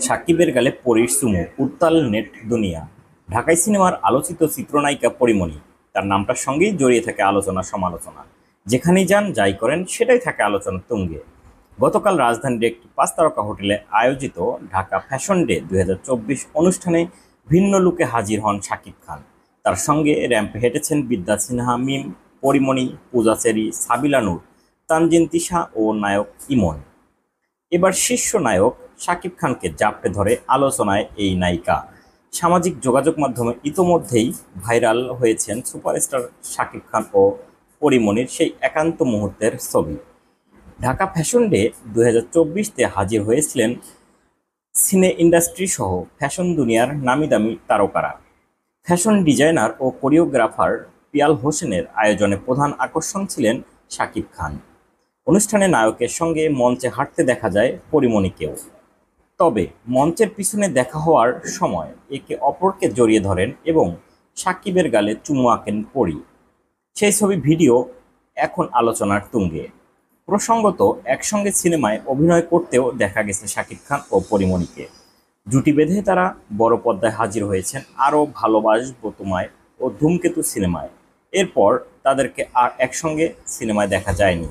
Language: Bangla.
সাকিবের গালে পরীর চুমু, উত্তাল নেট দুনিয়া। ঢাকাই সিনেমার আলোচিত চিত্রনায়িকা পরীমণি, তার নামটার সঙ্গেই জড়িয়ে থাকে আলোচনা সমালোচনা। যেখানেই যান, যাই করেন, সেটাই থাকে আলোচনার তুঙ্গে। গতকাল রাজধানীর একটি 5 তারকা হোটেলে আয়োজিত ঢাকা ফ্যাশন ডে 2024 অনুষ্ঠানে ভিন্ন লুকে হাজির হন শাকিব খান। তার সঙ্গে র্যাম্পে হেঁটেছেন বিদ্যা সিনহা মিম, পরীমণি, পূজা চেরি, সাবিলা নূর, তানজিন তিশা ও নায়ক ইমন। এবার শীর্ষ নায়ক শাকিব খানকে জাপটে ধরে আলোচনায় এই নায়িকা। সামাজিক যোগাযোগ মাধ্যমে ইতোমধ্যেই ভাইরাল হয়েছেন সুপারস্টার শাকিব খান ও পরীমনির সেই একান্ত মুহূর্তের ছবি। ঢাকা ফ্যাশন ডে 2024-তে হাজির হয়েছিলেন সিনে ইন্ডাস্ট্রি সহ ফ্যাশন দুনিয়ার নামিদামি তারকারা। ফ্যাশন ডিজাইনার ও কোরিওগ্রাফার পিয়াল হোসেনের আয়োজনে প্রধান আকর্ষণ ছিলেন শাকিব খান। অনুষ্ঠানে নায়কের সঙ্গে মঞ্চে হাঁটতে দেখা যায় পরীমনিকেও। তবে মঞ্চের পিছনে দেখা হওয়ার সময় একে অপরকে জড়িয়ে ধরেন এবং সাকিবের গালে চুমু আঁকেন পরী। সেই ছবি ভিডিও এখন আলোচনার তুঙ্গে। প্রসঙ্গত, একসঙ্গে সিনেমায় অভিনয় করতেও দেখা গেছে শাকিব খান ও পরীমনিকে। জুটি বেঁধে তারা বড় পর্দায় হাজির হয়েছেন আরও ভালোবাসবো তোমায় ও ধূমকেতু সিনেমায়। এরপর তাদেরকে আর একসঙ্গে সিনেমায় দেখা যায়নি।